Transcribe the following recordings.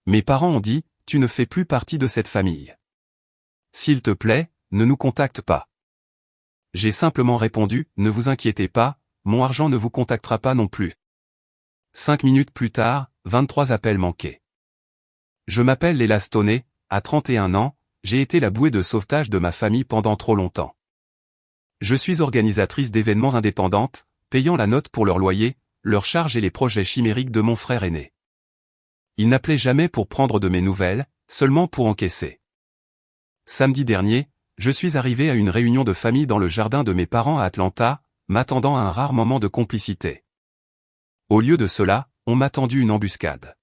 Mes parents ont dit, tu ne fais plus partie de cette famille. S'il te plaît, ne nous contacte pas. J'ai simplement répondu, ne vous inquiétez pas, mon argent ne vous contactera pas non plus. 5 minutes plus tard, 23 appels manqués. Je m'appelle Léla Stoney, à 31 ans, j'ai été la bouée de sauvetage de ma famille pendant trop longtemps. Je suis organisatrice d'événements indépendantes, payant la note pour leur loyer, leurs charges et les projets chimériques de mon frère aîné. Il n'appelait jamais pour prendre de mes nouvelles, seulement pour encaisser. Samedi dernier, je suis arrivé à une réunion de famille dans le jardin de mes parents à Atlanta, m'attendant à un rare moment de complicité. Au lieu de cela, on m'a tendu une embuscade.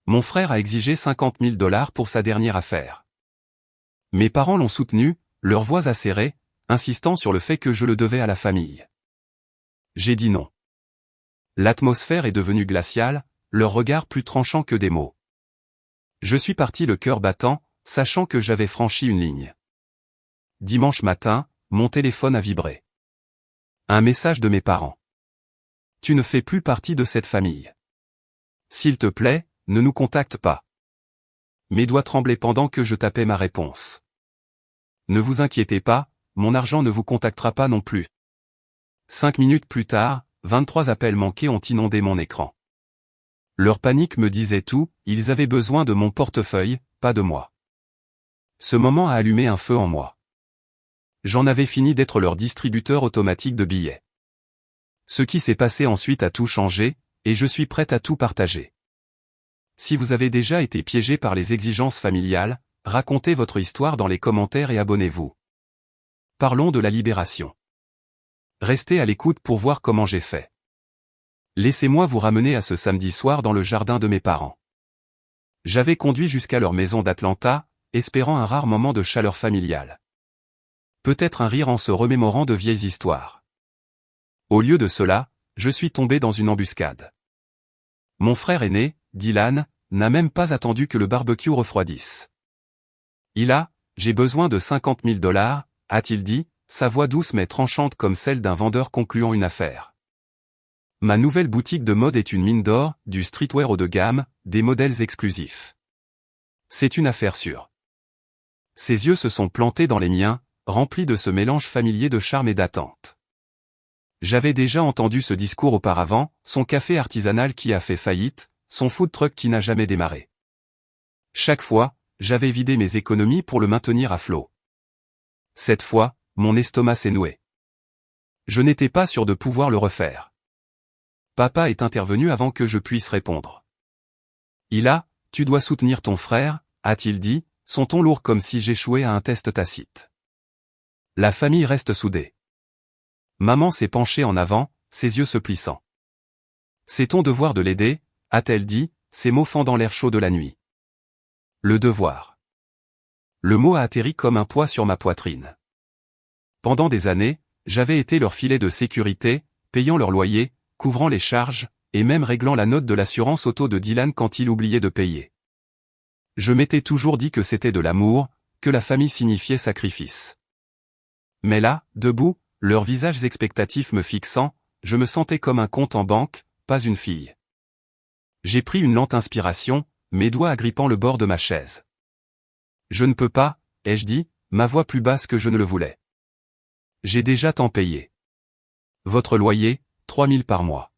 Mon frère a exigé 50 000 $ pour sa dernière affaire. Mes parents l'ont soutenu, leurs voix acérées, insistant sur le fait que je le devais à la famille. J'ai dit non. L'atmosphère est devenue glaciale, leur regard plus tranchant que des mots. Je suis parti le cœur battant, sachant que j'avais franchi une ligne. Dimanche matin, mon téléphone a vibré. Un message de mes parents. Tu ne fais plus partie de cette famille. S'il te plaît, ne nous contacte pas. Mes doigts tremblaient pendant que je tapais ma réponse. Ne vous inquiétez pas, mon argent ne vous contactera pas non plus. 5 minutes plus tard, 23 appels manqués ont inondé mon écran. Leur panique me disait tout, ils avaient besoin de mon portefeuille, pas de moi. Ce moment a allumé un feu en moi. J'en avais fini d'être leur distributeur automatique de billets. Ce qui s'est passé ensuite a tout changé, et je suis prête à tout partager. Si vous avez déjà été piégé par les exigences familiales, racontez votre histoire dans les commentaires et abonnez-vous. Parlons de la libération. Restez à l'écoute pour voir comment j'ai fait. Laissez-moi vous ramener à ce samedi soir dans le jardin de mes parents. J'avais conduit jusqu'à leur maison d'Atlanta, espérant un rare moment de chaleur familiale. Peut-être un rire en se remémorant de vieilles histoires. Au lieu de cela, je suis tombé dans une embuscade. Mon frère aîné, Dylan, n'a même pas attendu que le barbecue refroidisse. J'ai besoin de 50 000 $, a-t-il dit, sa voix douce mais tranchante comme celle d'un vendeur concluant une affaire. Ma nouvelle boutique de mode est une mine d'or, du streetwear haut de gamme, des modèles exclusifs. C'est une affaire sûre. Ses yeux se sont plantés dans les miens, remplis de ce mélange familier de charme et d'attente. J'avais déjà entendu ce discours auparavant, son café artisanal qui a fait faillite, son food truck qui n'a jamais démarré. Chaque fois, j'avais vidé mes économies pour le maintenir à flot. Cette fois, mon estomac s'est noué. Je n'étais pas sûr de pouvoir le refaire. Papa est intervenu avant que je puisse répondre. Tu dois soutenir ton frère, a-t-il dit, son ton lourd comme si j'échouais à un test tacite. La famille reste soudée. Maman s'est penchée en avant, ses yeux se plissant. C'est ton devoir de l'aider, a-t-elle dit, ses mots fendant l'air chaud de la nuit. Le devoir. Le mot a atterri comme un poids sur ma poitrine. Pendant des années, j'avais été leur filet de sécurité, payant leur loyer, couvrant les charges, et même réglant la note de l'assurance auto de Dylan quand il oubliait de payer. Je m'étais toujours dit que c'était de l'amour, que la famille signifiait sacrifice. Mais là, debout, leurs visages expectatifs me fixant, je me sentais comme un compte en banque, pas une fille. J'ai pris une lente inspiration, mes doigts agrippant le bord de ma chaise. Je ne peux pas, ai-je dit, ma voix plus basse que je ne le voulais. J'ai déjà tant payé. Votre loyer, 3 000 par mois.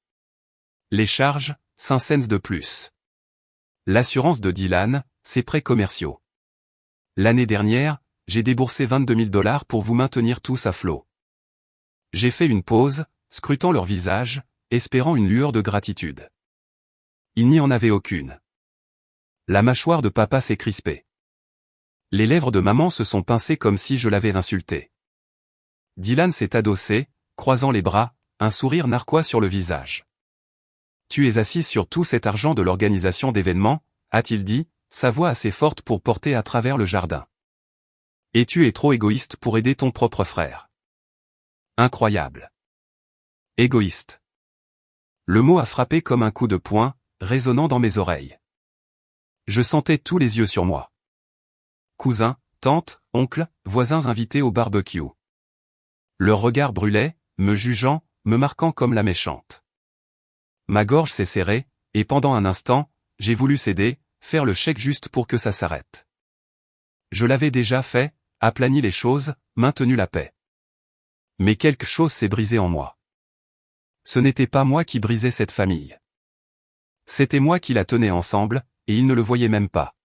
Les charges, 5 cents de plus. L'assurance de Dylan, ses prêts commerciaux. L'année dernière, j'ai déboursé 22 000 $ pour vous maintenir tous à flot. J'ai fait une pause, scrutant leur visage, espérant une lueur de gratitude. Il n'y en avait aucune. La mâchoire de papa s'est crispée. Les lèvres de maman se sont pincées comme si je l'avais insulté. Dylan s'est adossé, croisant les bras, un sourire narquois sur le visage. Tu es assise sur tout cet argent de l'organisation d'événements, a-t-il dit, sa voix assez forte pour porter à travers le jardin. Et tu es trop égoïste pour aider ton propre frère. Incroyable. Égoïste. Le mot a frappé comme un coup de poing, résonnant dans mes oreilles. Je sentais tous les yeux sur moi. Cousins, tantes, oncles, voisins invités au barbecue. Leur regard brûlait, me jugeant, me marquant comme la méchante. Ma gorge s'est serrée, et pendant un instant, j'ai voulu céder, faire le chèque juste pour que ça s'arrête. Je l'avais déjà fait, aplani les choses, maintenu la paix. Mais quelque chose s'est brisé en moi. Ce n'était pas moi qui brisais cette famille. C'était moi qui la tenais ensemble, et ils ne le voyaient même pas.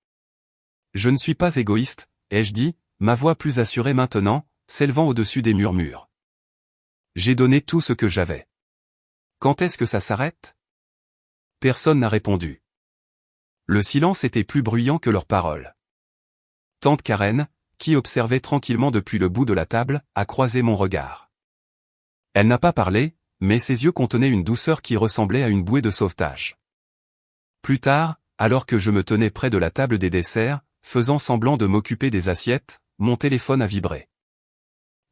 Je ne suis pas égoïste, ai-je dit, ma voix plus assurée maintenant, s'élevant au-dessus des murmures. J'ai donné tout ce que j'avais. Quand est-ce que ça s'arrête? Personne n'a répondu. Le silence était plus bruyant que leurs paroles. Tante Karen, qui observait tranquillement depuis le bout de la table, a croisé mon regard. Elle n'a pas parlé, mais ses yeux contenaient une douceur qui ressemblait à une bouée de sauvetage. Plus tard, alors que je me tenais près de la table des desserts, faisant semblant de m'occuper des assiettes, mon téléphone a vibré.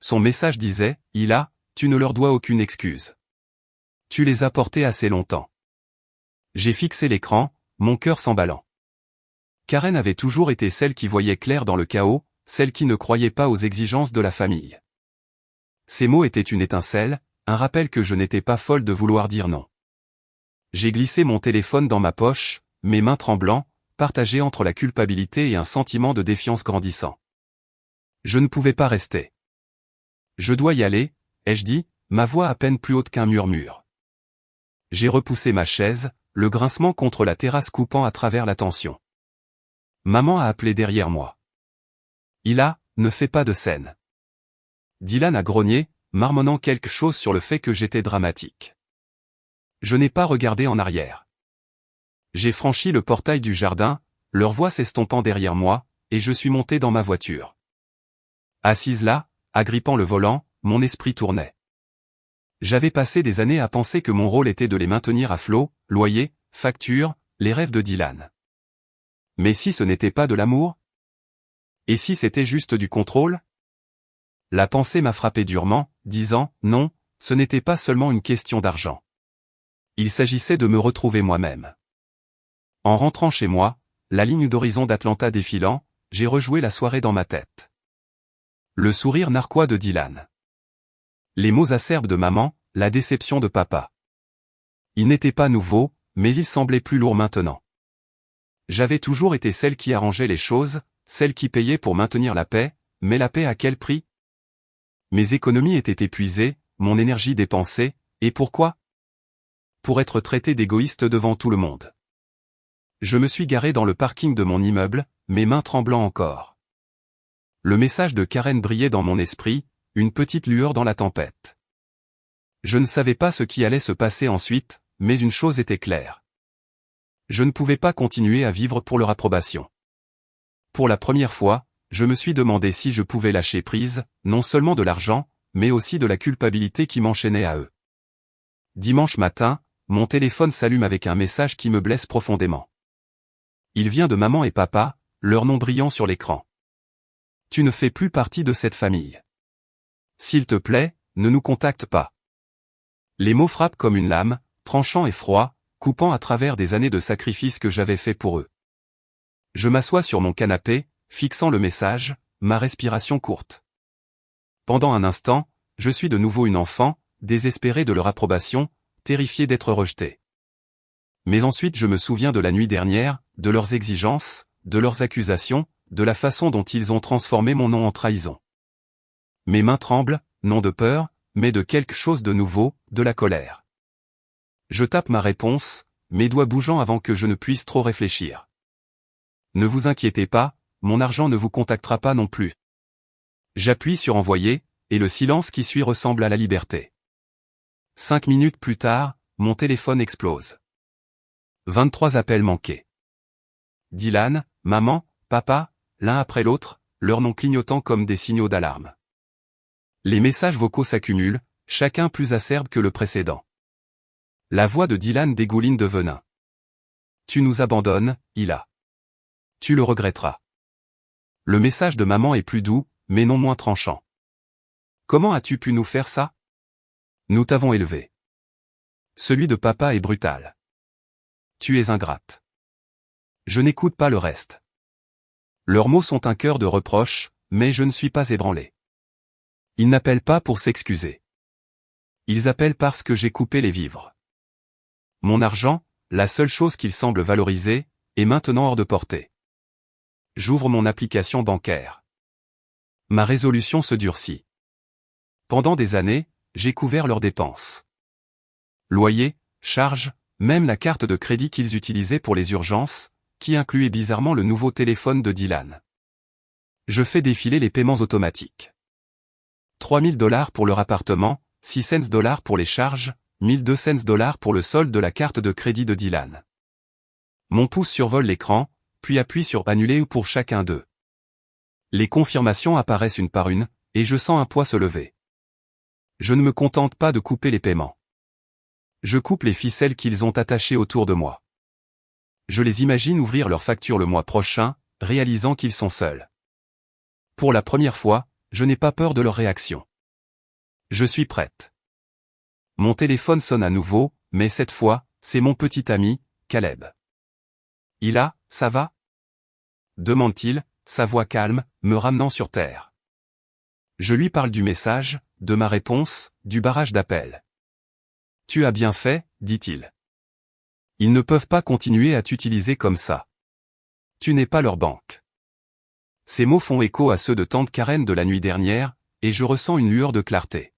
Son message disait, « Hila, tu ne leur dois aucune excuse. Tu les as portés assez longtemps. » J'ai fixé l'écran, mon cœur s'emballant. Karen avait toujours été celle qui voyait clair dans le chaos, celle qui ne croyait pas aux exigences de la famille. Ces mots étaient une étincelle, un rappel que je n'étais pas folle de vouloir dire non. J'ai glissé mon téléphone dans ma poche, mes mains tremblant, partagées entre la culpabilité et un sentiment de défiance grandissant. Je ne pouvais pas rester. Je dois y aller, ai-je dit, ma voix à peine plus haute qu'un murmure. J'ai repoussé ma chaise, le grincement contre la terrasse coupant à travers la tension. Maman a appelé derrière moi. Hila, ne fais pas de scène. Dylan a grogné, marmonnant quelque chose sur le fait que j'étais dramatique. Je n'ai pas regardé en arrière. J'ai franchi le portail du jardin, leur voix s'estompant derrière moi, et je suis monté dans ma voiture. Assise là, agrippant le volant, mon esprit tournait. J'avais passé des années à penser que mon rôle était de les maintenir à flot, loyer, facture, les rêves de Dylan. Mais si ce n'était pas de l'amour? Et si c'était juste du contrôle? La pensée m'a frappé durement, disant, non, ce n'était pas seulement une question d'argent. Il s'agissait de me retrouver moi-même. En rentrant chez moi, la ligne d'horizon d'Atlanta défilant, j'ai rejoué la soirée dans ma tête. Le sourire narquois de Dylan. Les mots acerbes de maman, la déception de papa. Ils n'étaient pas nouveaux, mais ils semblaient plus lourds maintenant. J'avais toujours été celle qui arrangeait les choses, celle qui payait pour maintenir la paix, mais la paix à quel prix? Mes économies étaient épuisées, mon énergie dépensée, et pourquoi? Pour être traité d'égoïste devant tout le monde. Je me suis garé dans le parking de mon immeuble, mes mains tremblant encore. Le message de Karen brillait dans mon esprit, une petite lueur dans la tempête. Je ne savais pas ce qui allait se passer ensuite, mais une chose était claire. Je ne pouvais pas continuer à vivre pour leur approbation. Pour la première fois, je me suis demandé si je pouvais lâcher prise, non seulement de l'argent, mais aussi de la culpabilité qui m'enchaînait à eux. Dimanche matin, mon téléphone s'allume avec un message qui me blesse profondément. Il vient de maman et papa, leur nom brillant sur l'écran. Tu ne fais plus partie de cette famille. S'il te plaît, ne nous contacte pas. Les mots frappent comme une lame, tranchant et froid, coupant à travers des années de sacrifices que j'avais fait pour eux. Je m'assois sur mon canapé, fixant le message, ma respiration courte. Pendant un instant, je suis de nouveau une enfant, désespérée de leur approbation, terrifiée d'être rejetée. Mais ensuite je me souviens de la nuit dernière, de leurs exigences, de leurs accusations, de la façon dont ils ont transformé mon nom en trahison. Mes mains tremblent, non de peur, mais de quelque chose de nouveau, de la colère. Je tape ma réponse, mes doigts bougeant avant que je ne puisse trop réfléchir. Ne vous inquiétez pas, mon argent ne vous contactera pas non plus. J'appuie sur envoyer, et le silence qui suit ressemble à la liberté. 5 minutes plus tard, mon téléphone explose. 23 appels manqués. Dylan, maman, papa, l'un après l'autre, leurs noms clignotant comme des signaux d'alarme. Les messages vocaux s'accumulent, chacun plus acerbe que le précédent. La voix de Dylan dégouline de venin. Tu nous abandonnes, Hila. Tu le regretteras. Le message de maman est plus doux, mais non moins tranchant. Comment as-tu pu nous faire ça? Nous t'avons élevé. Celui de papa est brutal. Tu es ingrate. Je n'écoute pas le reste. Leurs mots sont un cœur de reproche, mais je ne suis pas ébranlé. Ils n'appellent pas pour s'excuser. Ils appellent parce que j'ai coupé les vivres. Mon argent, la seule chose qu'ils semblent valoriser, est maintenant hors de portée. J'ouvre mon application bancaire. Ma résolution se durcit. Pendant des années, j'ai couvert leurs dépenses. Loyer, charges, même la carte de crédit qu'ils utilisaient pour les urgences, qui incluait bizarrement le nouveau téléphone de Dylan. Je fais défiler les paiements automatiques. 3000 $ pour leur appartement, 6 cents $ pour les charges, 1200 $ pour le solde de la carte de crédit de Dylan. Mon pouce survole l'écran, puis appuie sur annuler ou pour chacun d'eux. Les confirmations apparaissent une par une, et je sens un poids se lever. Je ne me contente pas de couper les paiements. Je coupe les ficelles qu'ils ont attachées autour de moi. Je les imagine ouvrir leur facture le mois prochain, réalisant qu'ils sont seuls. Pour la première fois, je n'ai pas peur de leur réaction. Je suis prête. Mon téléphone sonne à nouveau, mais cette fois, c'est mon petit ami, Caleb. Ça va? Demande-t-il, sa voix calme, me ramenant sur terre. Je lui parle du message, de ma réponse, du barrage d'appels. Tu as bien fait, dit-il. Ils ne peuvent pas continuer à t'utiliser comme ça. Tu n'es pas leur banque. Ces mots font écho à ceux de tante Karen de la nuit dernière, et je ressens une lueur de clarté.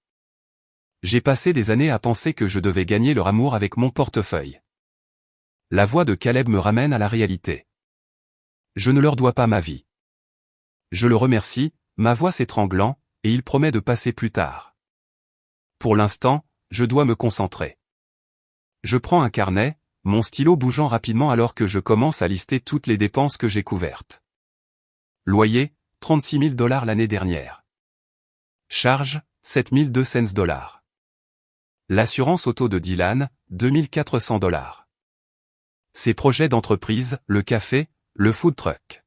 J'ai passé des années à penser que je devais gagner leur amour avec mon portefeuille. La voix de Caleb me ramène à la réalité. Je ne leur dois pas ma vie. Je le remercie, ma voix s'étranglant, et il promet de passer plus tard. Pour l'instant, je dois me concentrer. Je prends un carnet, mon stylo bougeant rapidement alors que je commence à lister toutes les dépenses que j'ai couvertes. Loyer, 36 000 $ l'année dernière. Charge, 7 200 $. L'assurance auto de Dylan, 2 400 $. Ses projets d'entreprise, le café, le food truck.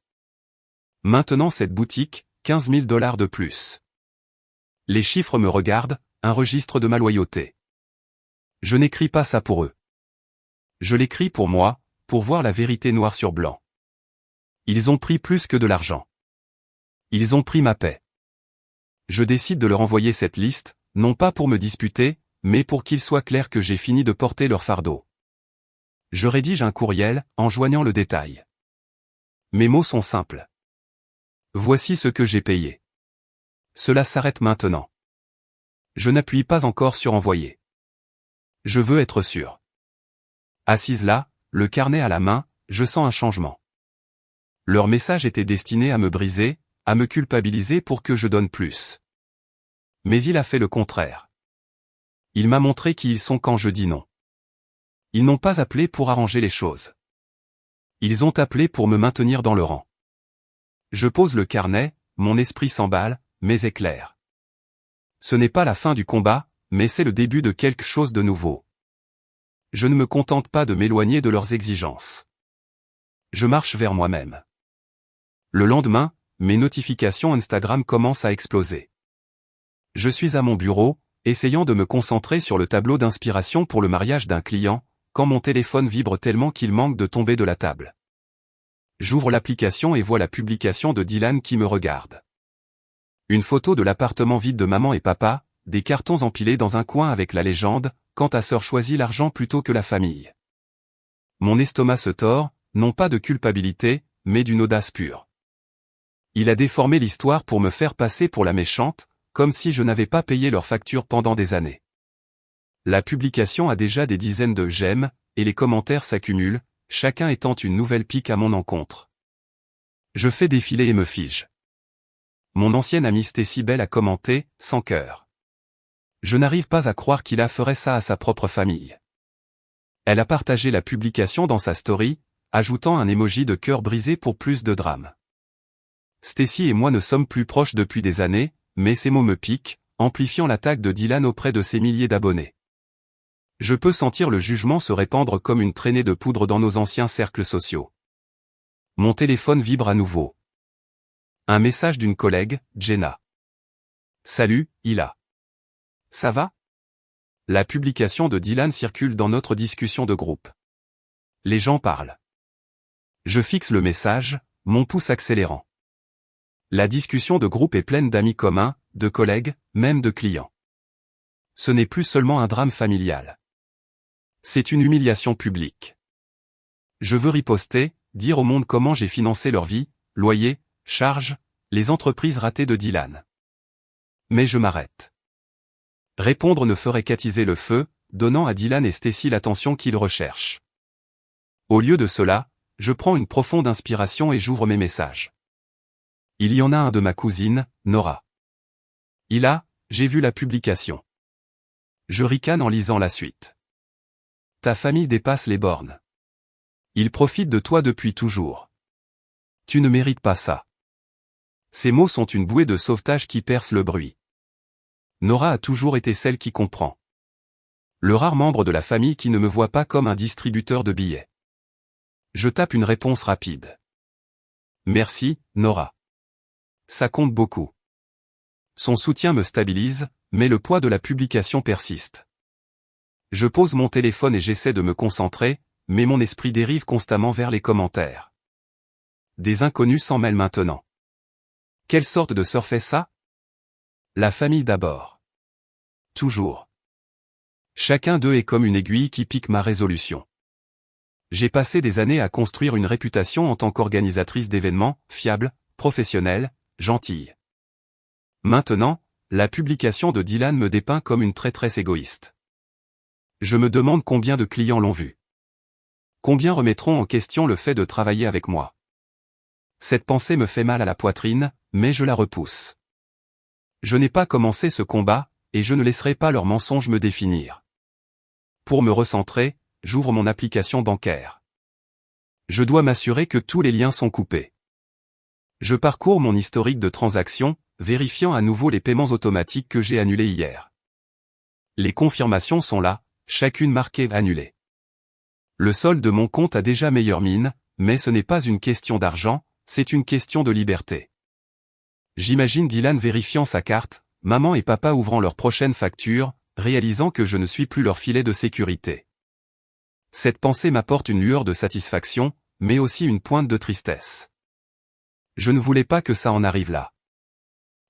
Maintenant cette boutique, 15 000 $ de plus. Les chiffres me regardent, un registre de ma loyauté. Je n'écris pas ça pour eux. Je l'écris pour moi, pour voir la vérité noir sur blanc. Ils ont pris plus que de l'argent. Ils ont pris ma paix. Je décide de leur envoyer cette liste, non pas pour me disputer, mais pour qu'il soit clair que j'ai fini de porter leur fardeau. Je rédige un courriel, en joignant le détail. Mes mots sont simples. Voici ce que j'ai payé. Cela s'arrête maintenant. Je n'appuie pas encore sur envoyer. Je veux être sûr. Assise là, le carnet à la main, je sens un changement. Leur message était destiné à me briser, à me culpabiliser pour que je donne plus. Mais il a fait le contraire. Il m'a montré qui ils sont quand je dis non. Ils n'ont pas appelé pour arranger les choses. Ils ont appelé pour me maintenir dans le rang. Je pose le carnet, mon esprit s'emballe, mais est clair. Ce n'est pas la fin du combat, mais c'est le début de quelque chose de nouveau. Je ne me contente pas de m'éloigner de leurs exigences. Je marche vers moi-même. Le lendemain, mes notifications Instagram commencent à exploser. Je suis à mon bureau, essayant de me concentrer sur le tableau d'inspiration pour le mariage d'un client, quand mon téléphone vibre tellement qu'il manque de tomber de la table. J'ouvre l'application et vois la publication de Dylan qui me regarde. Une photo de l'appartement vide de maman et papa, des cartons empilés dans un coin avec la légende « Quand ta sœur choisit l'argent plutôt que la famille ». Mon estomac se tord, non pas de culpabilité, mais d'une audace pure. Il a déformé l'histoire pour me faire passer pour la méchante, comme si je n'avais pas payé leur facture pendant des années. La publication a déjà des dizaines de j'aime, et les commentaires s'accumulent, chacun étant une nouvelle pique à mon encontre. Je fais défiler et me fige. Mon ancienne amie Stacy Bell a commenté, sans cœur. Je n'arrive pas à croire qu'il a ferait ça à sa propre famille. Elle a partagé la publication dans sa story, ajoutant un emoji de cœur brisé pour plus de drame. Stacy et moi ne sommes plus proches depuis des années, mais ces mots me piquent, amplifiant l'attaque de Dylan auprès de ses milliers d'abonnés. Je peux sentir le jugement se répandre comme une traînée de poudre dans nos anciens cercles sociaux. Mon téléphone vibre à nouveau. Un message d'une collègue, Jenna. Salut, Hila. Ça va? La publication de Dylan circule dans notre discussion de groupe. Les gens parlent. Je fixe le message, mon pouce accélérant. La discussion de groupe est pleine d'amis communs, de collègues, même de clients. Ce n'est plus seulement un drame familial. C'est une humiliation publique. Je veux riposter, dire au monde comment j'ai financé leur vie, loyer, charges, les entreprises ratées de Dylan. Mais je m'arrête. Répondre ne ferait qu'attiser le feu, donnant à Dylan et Stacy l'attention qu'ils recherchent. Au lieu de cela, je prends une profonde inspiration et j'ouvre mes messages. Il y en a un de ma cousine, Nora. J'ai vu la publication. Je ricane en lisant la suite. Ta famille dépasse les bornes. Ils profitent de toi depuis toujours. Tu ne mérites pas ça. Ces mots sont une bouée de sauvetage qui perce le bruit. Nora a toujours été celle qui comprend. Le rare membre de la famille qui ne me voit pas comme un distributeur de billets. Je tape une réponse rapide. Merci, Nora. Ça compte beaucoup. Son soutien me stabilise, mais le poids de la publication persiste. Je pose mon téléphone et j'essaie de me concentrer, mais mon esprit dérive constamment vers les commentaires. Des inconnus s'en mêlent maintenant. Quelle sorte de surf est ça? La famille d'abord. Toujours. Chacun d'eux est comme une aiguille qui pique ma résolution. J'ai passé des années à construire une réputation en tant qu'organisatrice d'événements, fiable, professionnelle, gentille. Maintenant, la publication de Dylan me dépeint comme une traîtresse égoïste. Je me demande combien de clients l'ont vu. Combien remettront en question le fait de travailler avec moi. Cette pensée me fait mal à la poitrine, mais je la repousse. Je n'ai pas commencé ce combat, et je ne laisserai pas leurs mensonges me définir. Pour me recentrer, j'ouvre mon application bancaire. Je dois m'assurer que tous les liens sont coupés. Je parcours mon historique de transactions, vérifiant à nouveau les paiements automatiques que j'ai annulés hier. Les confirmations sont là, chacune marquée annulée. Le solde de mon compte a déjà meilleure mine, mais ce n'est pas une question d'argent, c'est une question de liberté. J'imagine Dylan vérifiant sa carte, maman et papa ouvrant leur prochaine facture, réalisant que je ne suis plus leur filet de sécurité. Cette pensée m'apporte une lueur de satisfaction, mais aussi une pointe de tristesse. Je ne voulais pas que ça en arrive là.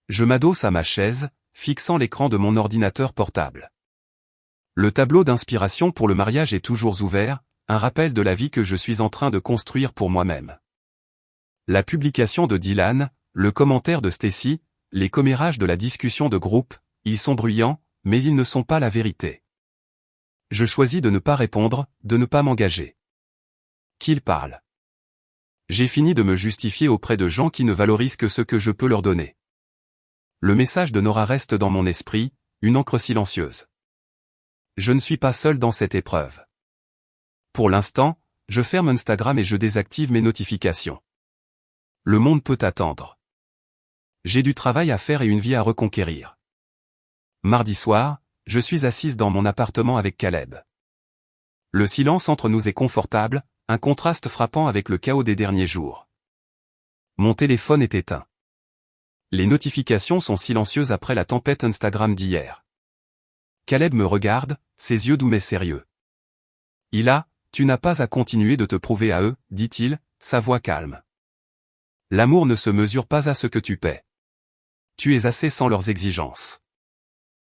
Je m'adosse à ma chaise, fixant l'écran de mon ordinateur portable. Le tableau d'inspiration pour le mariage est toujours ouvert, un rappel de la vie que je suis en train de construire pour moi-même. La publication de Dylan, le commentaire de Stacy, les commérages de la discussion de groupe, ils sont bruyants, mais ils ne sont pas la vérité. Je choisis de ne pas répondre, de ne pas m'engager. Qu'ils parlent. J'ai fini de me justifier auprès de gens qui ne valorisent que ce que je peux leur donner. Le message de Nora reste dans mon esprit, une encre silencieuse. Je ne suis pas seul dans cette épreuve. Pour l'instant, je ferme Instagram et je désactive mes notifications. Le monde peut attendre. J'ai du travail à faire et une vie à reconquérir. Mardi soir, je suis assise dans mon appartement avec Caleb. Le silence entre nous est confortable, un contraste frappant avec le chaos des derniers jours. Mon téléphone est éteint. Les notifications sont silencieuses après la tempête Instagram d'hier. Caleb me regarde, ses yeux doux mais sérieux. Tu n'as pas à continuer de te prouver à eux, dit-il, sa voix calme. L'amour ne se mesure pas à ce que tu paies. Tu es assez sans leurs exigences.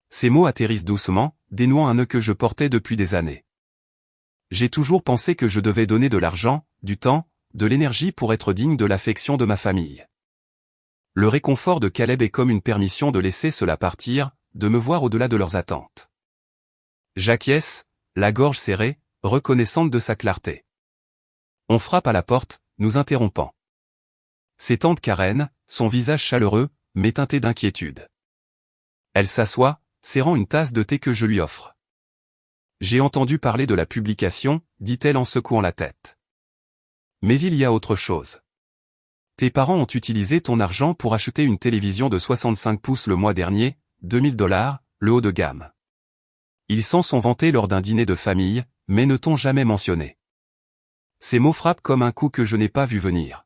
Ces mots atterrissent doucement, dénouant un nœud que je portais depuis des années. J'ai toujours pensé que je devais donner de l'argent, du temps, de l'énergie pour être digne de l'affection de ma famille. Le réconfort de Caleb est comme une permission de laisser cela partir, de me voir au-delà de leurs attentes. J'acquiesce, la gorge serrée, reconnaissante de sa clarté. On frappe à la porte, nous interrompant. C'est tante Karen, son visage chaleureux, mais teinté d'inquiétude. Elle s'assoit, serrant une tasse de thé que je lui offre. J'ai entendu parler de la publication, dit-elle en secouant la tête. Mais il y a autre chose. Tes parents ont utilisé ton argent pour acheter une télévision de 65 pouces le mois dernier, $2000, le haut de gamme. Ils s'en sont vantés lors d'un dîner de famille, mais ne t'ont jamais mentionné. Ces mots frappent comme un coup que je n'ai pas vu venir.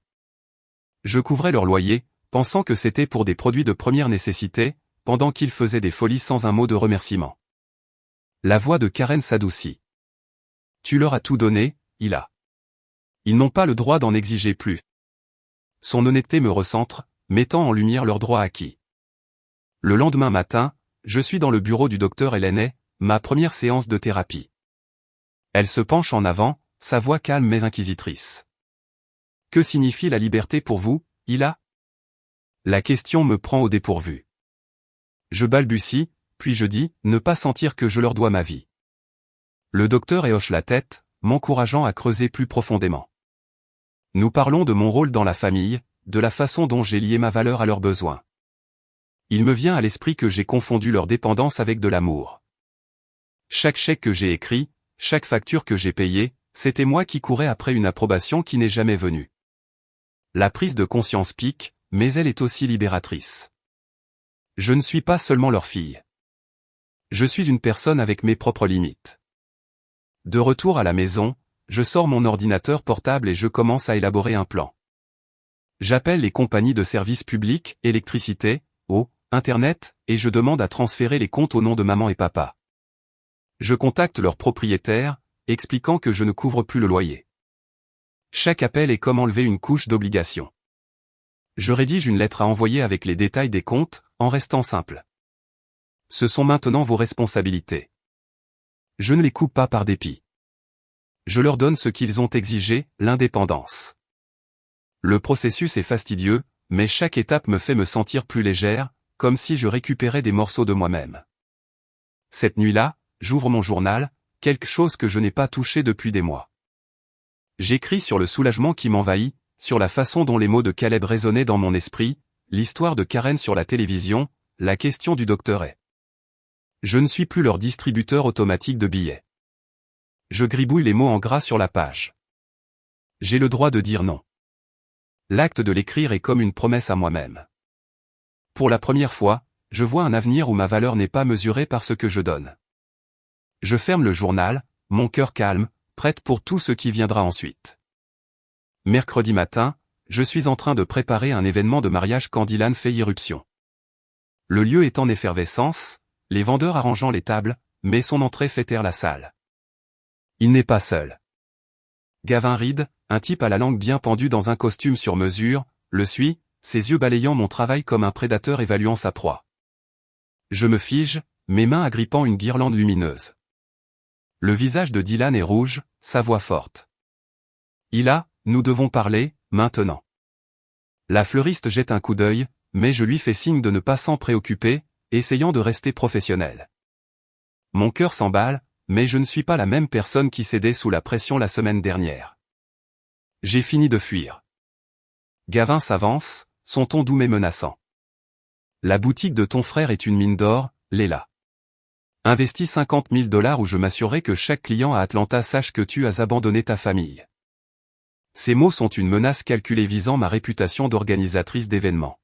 Je couvrais leur loyer, pensant que c'était pour des produits de première nécessité, pendant qu'ils faisaient des folies sans un mot de remerciement. La voix de Karen s'adoucit. Tu leur as tout donné, Ils n'ont pas le droit d'en exiger plus. Son honnêteté me recentre, mettant en lumière leurs droits acquis. Le lendemain matin, je suis dans le bureau du docteur Hélène, ma première séance de thérapie. Elle se penche en avant, sa voix calme mais inquisitrice. Que signifie la liberté pour vous, Hila? La question me prend au dépourvu. Je balbutie, puis je dis, ne pas sentir que je leur dois ma vie. Le docteur hoche la tête, m'encourageant à creuser plus profondément. Nous parlons de mon rôle dans la famille, de la façon dont j'ai lié ma valeur à leurs besoins. Il me vient à l'esprit que j'ai confondu leur dépendance avec de l'amour. Chaque chèque que j'ai écrit, chaque facture que j'ai payée, c'était moi qui courais après une approbation qui n'est jamais venue. La prise de conscience pique, mais elle est aussi libératrice. Je ne suis pas seulement leur fille. Je suis une personne avec mes propres limites. De retour à la maison, je sors mon ordinateur portable et je commence à élaborer un plan. J'appelle les compagnies de services publics, électricité, eau, Internet, et je demande à transférer les comptes au nom de maman et papa. Je contacte leurs propriétaires, expliquant que je ne couvre plus le loyer. Chaque appel est comme enlever une couche d'obligation. Je rédige une lettre à envoyer avec les détails des comptes, en restant simple. Ce sont maintenant vos responsabilités. Je ne les coupe pas par dépit. Je leur donne ce qu'ils ont exigé, l'indépendance. Le processus est fastidieux, mais chaque étape me fait me sentir plus légère, comme si je récupérais des morceaux de moi-même. Cette nuit-là, j'ouvre mon journal, quelque chose que je n'ai pas touché depuis des mois. J'écris sur le soulagement qui m'envahit, sur la façon dont les mots de Caleb résonnaient dans mon esprit, l'histoire de Karen sur la télévision, la question du docteur est. Je ne suis plus leur distributeur automatique de billets. Je gribouille les mots en gras sur la page. J'ai le droit de dire non. L'acte de l'écrire est comme une promesse à moi-même. Pour la première fois, je vois un avenir où ma valeur n'est pas mesurée par ce que je donne. Je ferme le journal, mon cœur calme, prête pour tout ce qui viendra ensuite. Mercredi matin, je suis en train de préparer un événement de mariage quand Dylan fait irruption. Le lieu est en effervescence, les vendeurs arrangeant les tables, mais son entrée fait taire la salle. Il n'est pas seul. Gavin Reed, un type à la langue bien pendue dans un costume sur mesure, le suit, ses yeux balayant mon travail comme un prédateur évaluant sa proie. Je me fige, mes mains agrippant une guirlande lumineuse. Le visage de Dylan est rouge, sa voix forte. Hila, nous devons parler, maintenant. La fleuriste jette un coup d'œil, mais je lui fais signe de ne pas s'en préoccuper, essayant de rester professionnel. Mon cœur s'emballe, mais je ne suis pas la même personne qui cédait sous la pression la semaine dernière. J'ai fini de fuir. Gavin s'avance, son ton doux mais menaçant. La boutique de ton frère est une mine d'or, Léla. Investis $50 000 où je m'assurerai que chaque client à Atlanta sache que tu as abandonné ta famille. Ces mots sont une menace calculée visant ma réputation d'organisatrice d'événements.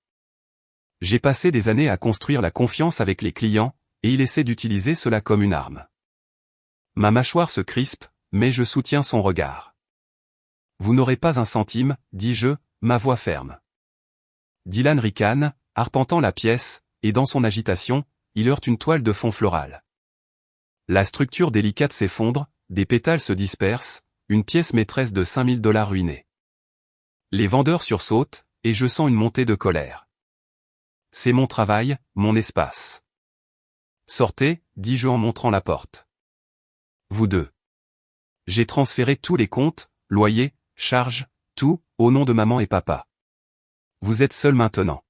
J'ai passé des années à construire la confiance avec les clients, et il essaie d'utiliser cela comme une arme. Ma mâchoire se crispe, mais je soutiens son regard. Vous n'aurez pas un centime, dis-je, ma voix ferme. Dylan ricane, arpentant la pièce, et dans son agitation, il heurte une toile de fond floral. La structure délicate s'effondre, des pétales se dispersent, une pièce maîtresse de $5 000 ruinée. Les vendeurs sursautent, et je sens une montée de colère. C'est mon travail, mon espace. Sortez, dis-je en montrant la porte. Vous deux. J'ai transféré tous les comptes, loyers, charges, tout, au nom de maman et papa. Vous êtes seuls maintenant.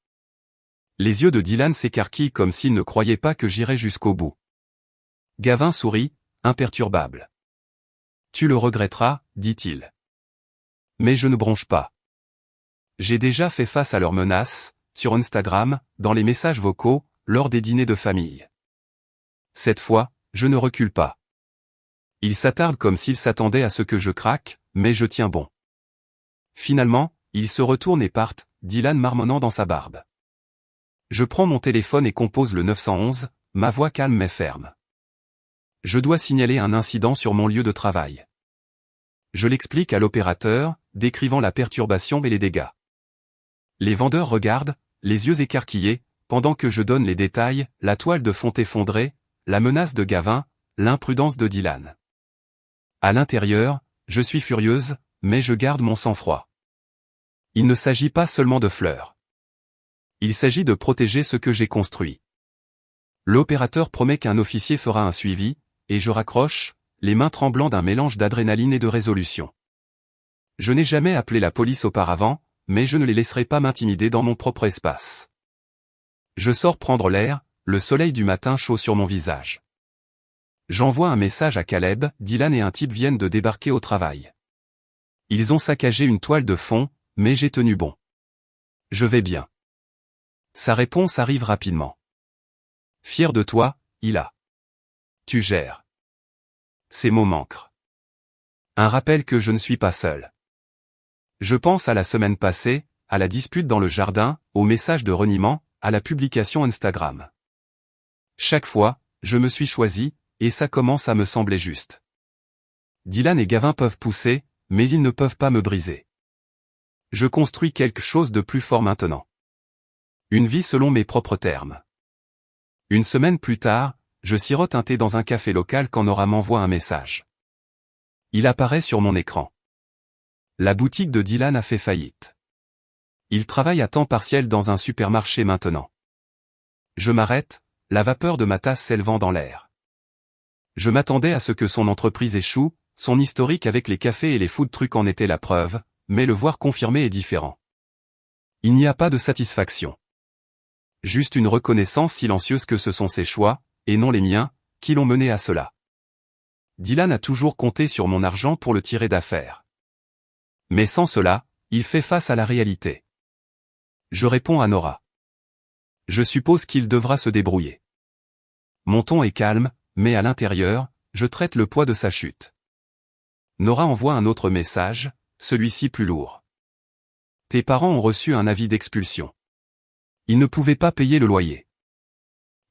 Les yeux de Dylan s'écarquillent comme s'il ne croyait pas que j'irais jusqu'au bout. Gavin sourit, imperturbable. Tu le regretteras, dit-il. Mais je ne bronche pas. J'ai déjà fait face à leurs menaces, sur Instagram, dans les messages vocaux, lors des dîners de famille. Cette fois, je ne recule pas. Ils s'attardent comme s'ils s'attendaient à ce que je craque, mais je tiens bon. Finalement, ils se retournent et partent, Dylan marmonnant dans sa barbe. Je prends mon téléphone et compose le 911, ma voix calme mais ferme. Je dois signaler un incident sur mon lieu de travail. Je l'explique à l'opérateur, décrivant la perturbation et les dégâts. Les vendeurs regardent, les yeux écarquillés, pendant que je donne les détails, la toile de fond effondrée, la menace de Gavin, l'imprudence de Dylan. À l'intérieur, je suis furieuse, mais je garde mon sang-froid. Il ne s'agit pas seulement de fleurs. Il s'agit de protéger ce que j'ai construit. L'opérateur promet qu'un officier fera un suivi, et je raccroche, les mains tremblant d'un mélange d'adrénaline et de résolution. Je n'ai jamais appelé la police auparavant, mais je ne les laisserai pas m'intimider dans mon propre espace. Je sors prendre l'air, le soleil du matin chaud sur mon visage. J'envoie un message à Caleb, Dylan et un type viennent de débarquer au travail. Ils ont saccagé une toile de fond, mais j'ai tenu bon. Je vais bien. Sa réponse arrive rapidement. Fier de toi, Ila. Tu gères. Ces mots manquent. Un rappel que je ne suis pas seul. Je pense à la semaine passée, à la dispute dans le jardin, au message de reniement, à la publication Instagram. Chaque fois, je me suis choisi, et ça commence à me sembler juste. Dylan et Gavin peuvent pousser, mais ils ne peuvent pas me briser. Je construis quelque chose de plus fort maintenant. Une vie selon mes propres termes. Une semaine plus tard, je sirote un thé dans un café local quand Nora m'envoie un message. Il apparaît sur mon écran. La boutique de Dylan a fait faillite. Il travaille à temps partiel dans un supermarché maintenant. Je m'arrête, la vapeur de ma tasse s'élevant dans l'air. Je m'attendais à ce que son entreprise échoue, son historique avec les cafés et les food trucks en était la preuve, mais le voir confirmé est différent. Il n'y a pas de satisfaction. Juste une reconnaissance silencieuse que ce sont ses choix, et non les miens, qui l'ont mené à cela. Dylan a toujours compté sur mon argent pour le tirer d'affaire. Mais sans cela, il fait face à la réalité. Je réponds à Nora. Je suppose qu'il devra se débrouiller. Mon ton est calme, mais à l'intérieur, je traite le poids de sa chute. Nora envoie un autre message, celui-ci plus lourd. Tes parents ont reçu un avis d'expulsion. Ils ne pouvaient pas payer le loyer.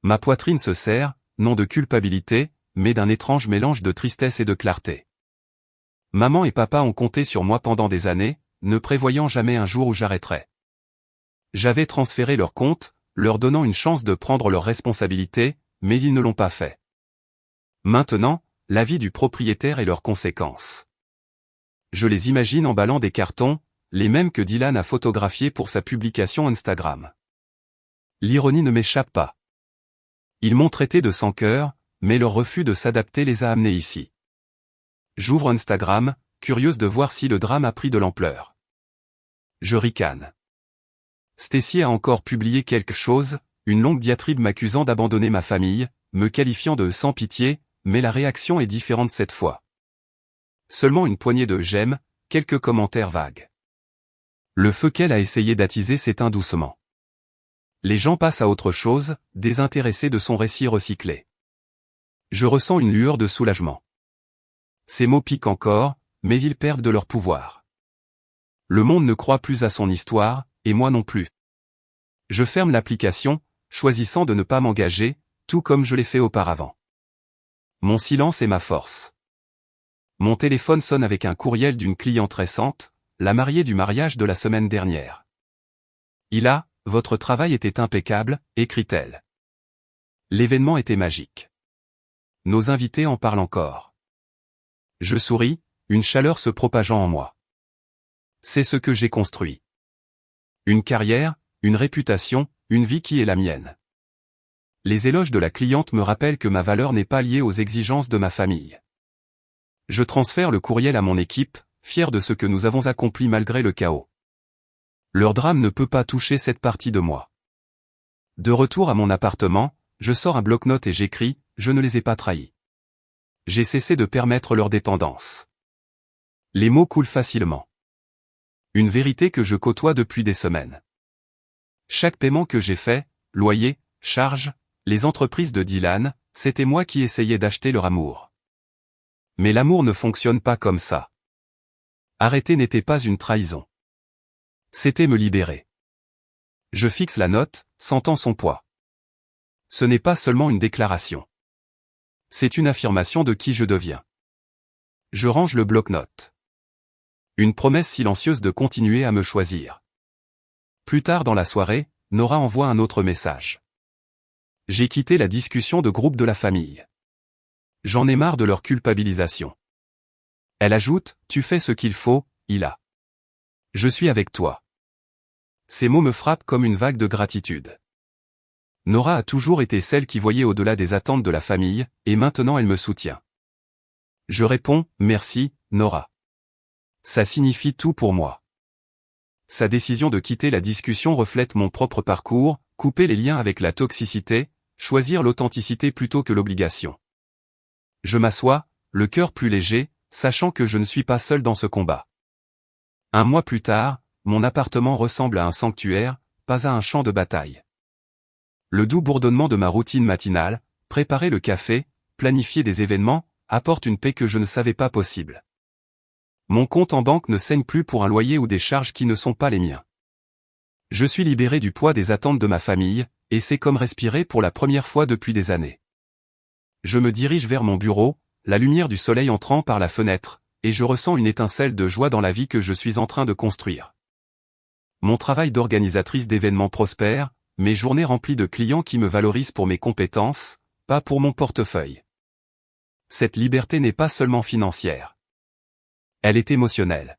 Ma poitrine se serre, non de culpabilité, mais d'un étrange mélange de tristesse et de clarté. Maman et papa ont compté sur moi pendant des années, ne prévoyant jamais un jour où j'arrêterais. J'avais transféré leur compte, leur donnant une chance de prendre leurs responsabilités, mais ils ne l'ont pas fait. Maintenant, la vie du propriétaire et leurs conséquences. Je les imagine emballant des cartons, les mêmes que Dylan a photographiés pour sa publication Instagram. L'ironie ne m'échappe pas. Ils m'ont traité de sans-cœur, mais leur refus de s'adapter les a amenés ici. J'ouvre Instagram, curieuse de voir si le drame a pris de l'ampleur. Je ricane. Stacy a encore publié quelque chose, une longue diatribe m'accusant d'abandonner ma famille, me qualifiant de sans pitié, mais la réaction est différente cette fois. Seulement une poignée de j'aime, quelques commentaires vagues. Le feu qu'elle a essayé d'attiser s'éteint doucement. Les gens passent à autre chose, désintéressés de son récit recyclé. Je ressens une lueur de soulagement. Ces mots piquent encore, mais ils perdent de leur pouvoir. Le monde ne croit plus à son histoire, et moi non plus. Je ferme l'application, choisissant de ne pas m'engager, tout comme je l'ai fait auparavant. Mon silence est ma force. Mon téléphone sonne avec un courriel d'une cliente récente, la mariée du mariage de la semaine dernière. Ila, votre travail était impeccable, écrit-elle. L'événement était magique. Nos invités en parlent encore. Je souris, une chaleur se propageant en moi. C'est ce que j'ai construit. Une carrière, une réputation, une vie qui est la mienne. Les éloges de la cliente me rappellent que ma valeur n'est pas liée aux exigences de ma famille. Je transfère le courriel à mon équipe, fier de ce que nous avons accompli malgré le chaos. Leur drame ne peut pas toucher cette partie de moi. De retour à mon appartement, je sors un bloc-notes et j'écris, je ne les ai pas trahis. J'ai cessé de permettre leur dépendance. Les mots coulent facilement. Une vérité que je côtoie depuis des semaines. Chaque paiement que j'ai fait, loyer, charges, les entreprises de Dylan, c'était moi qui essayais d'acheter leur amour. Mais l'amour ne fonctionne pas comme ça. Arrêter n'était pas une trahison. C'était me libérer. Je fixe la note, sentant son poids. Ce n'est pas seulement une déclaration. C'est une affirmation de qui je deviens. Je range le bloc-notes. Une promesse silencieuse de continuer à me choisir. Plus tard dans la soirée, Nora envoie un autre message. J'ai quitté la discussion de groupe de la famille. J'en ai marre de leur culpabilisation. Elle ajoute, tu fais ce qu'il faut, Ila. Je suis avec toi. Ces mots me frappent comme une vague de gratitude. Nora a toujours été celle qui voyait au-delà des attentes de la famille, et maintenant elle me soutient. Je réponds, merci, Nora. Ça signifie tout pour moi. Sa décision de quitter la discussion reflète mon propre parcours, couper les liens avec la toxicité, choisir l'authenticité plutôt que l'obligation. Je m'assois, le cœur plus léger, sachant que je ne suis pas seul dans ce combat. Un mois plus tard, mon appartement ressemble à un sanctuaire, pas à un champ de bataille. Le doux bourdonnement de ma routine matinale, préparer le café, planifier des événements, apporte une paix que je ne savais pas possible. Mon compte en banque ne saigne plus pour un loyer ou des charges qui ne sont pas les miens. Je suis libéré du poids des attentes de ma famille, et c'est comme respirer pour la première fois depuis des années. Je me dirige vers mon bureau, la lumière du soleil entrant par la fenêtre, et je ressens une étincelle de joie dans la vie que je suis en train de construire. Mon travail d'organisatrice d'événements prospère, mes journées remplies de clients qui me valorisent pour mes compétences, pas pour mon portefeuille. Cette liberté n'est pas seulement financière. Elle est émotionnelle.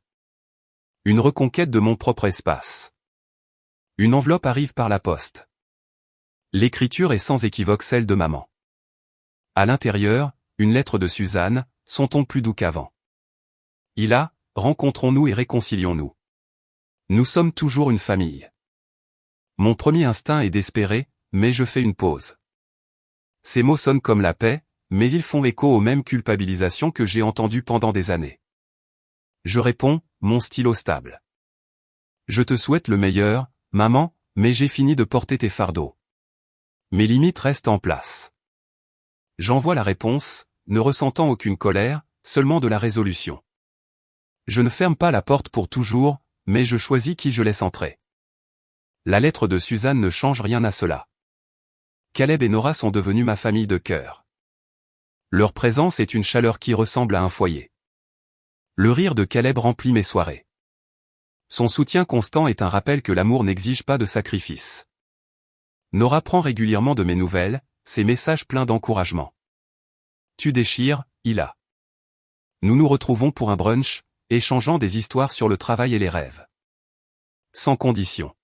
Une reconquête de mon propre espace. Une enveloppe arrive par la poste. L'écriture est sans équivoque celle de maman. À l'intérieur, une lettre de Suzanne, son ton plus doux qu'avant. Ila, rencontrons-nous et réconcilions-nous. Nous sommes toujours une famille. Mon premier instinct est d'espérer, mais je fais une pause. Ces mots sonnent comme la paix, mais ils font écho aux mêmes culpabilisations que j'ai entendues pendant des années. Je réponds, mon stylo stable. Je te souhaite le meilleur, maman, mais j'ai fini de porter tes fardeaux. Mes limites restent en place. J'envoie la réponse, ne ressentant aucune colère, seulement de la résolution. Je ne ferme pas la porte pour toujours, mais je choisis qui je laisse entrer. La lettre de Suzanne ne change rien à cela. Caleb et Nora sont devenus ma famille de cœur. Leur présence est une chaleur qui ressemble à un foyer. Le rire de Caleb remplit mes soirées. Son soutien constant est un rappel que l'amour n'exige pas de sacrifice. Nora prend régulièrement de mes nouvelles, ses messages pleins d'encouragement. Tu déchires, Ila. Nous nous retrouvons pour un brunch, échangeant des histoires sur le travail et les rêves. Sans condition.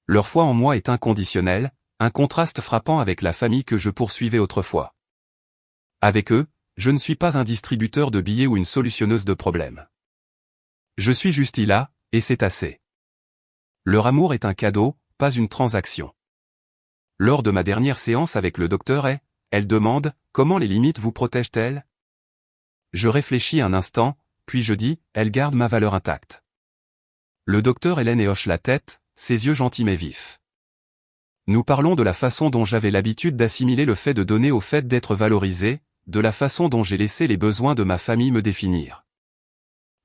Leur foi en moi est inconditionnelle, un contraste frappant avec la famille que je poursuivais autrefois. Avec eux, je ne suis pas un distributeur de billets ou une solutionneuse de problèmes. Je suis juste Ila, et c'est assez. Leur amour est un cadeau, pas une transaction. Lors de ma dernière séance avec le docteur elle demande, comment les limites vous protègent-elles? Je réfléchis un instant, puis je dis, elles gardent ma valeur intacte. Le docteur Hélène hoche la tête, ses yeux gentils mais vifs. Nous parlons de la façon dont j'avais l'habitude d'assimiler le fait de donner au fait d'être valorisé, de la façon dont j'ai laissé les besoins de ma famille me définir.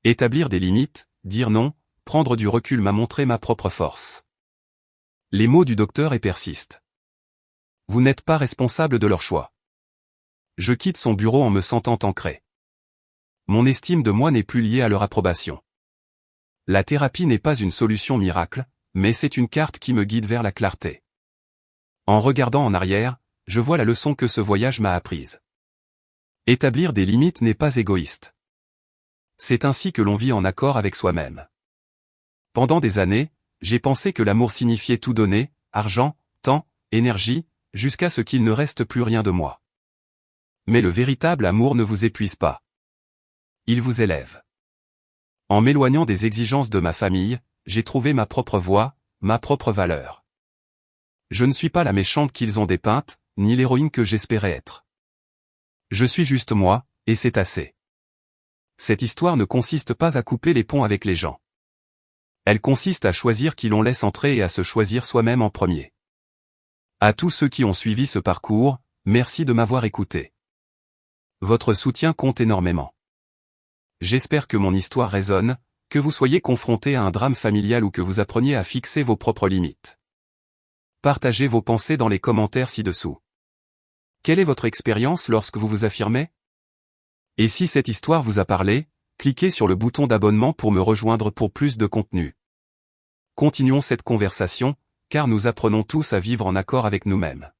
Établir des limites, dire non, prendre du recul m'a montré ma propre force. Les mots du docteur persistent. Vous n'êtes pas responsable de leur choix. Je quitte son bureau en me sentant ancré. Mon estime de moi n'est plus liée à leur approbation. La thérapie n'est pas une solution miracle, mais c'est une carte qui me guide vers la clarté. En regardant en arrière, je vois la leçon que ce voyage m'a apprise. Établir des limites n'est pas égoïste. C'est ainsi que l'on vit en accord avec soi-même. Pendant des années, j'ai pensé que l'amour signifiait tout donner, argent, temps, énergie, jusqu'à ce qu'il ne reste plus rien de moi. Mais le véritable amour ne vous épuise pas. Il vous élève. En m'éloignant des exigences de ma famille, j'ai trouvé ma propre voie, ma propre valeur. Je ne suis pas la méchante qu'ils ont dépeinte, ni l'héroïne que j'espérais être. Je suis juste moi, et c'est assez. Cette histoire ne consiste pas à couper les ponts avec les gens. Elle consiste à choisir qui l'on laisse entrer et à se choisir soi-même en premier. À tous ceux qui ont suivi ce parcours, merci de m'avoir écouté. Votre soutien compte énormément. J'espère que mon histoire résonne, que vous soyez confronté à un drame familial ou que vous appreniez à fixer vos propres limites. Partagez vos pensées dans les commentaires ci-dessous. Quelle est votre expérience lorsque vous vous affirmez? Et si cette histoire vous a parlé, cliquez sur le bouton d'abonnement pour me rejoindre pour plus de contenu. Continuons cette conversation, car nous apprenons tous à vivre en accord avec nous-mêmes.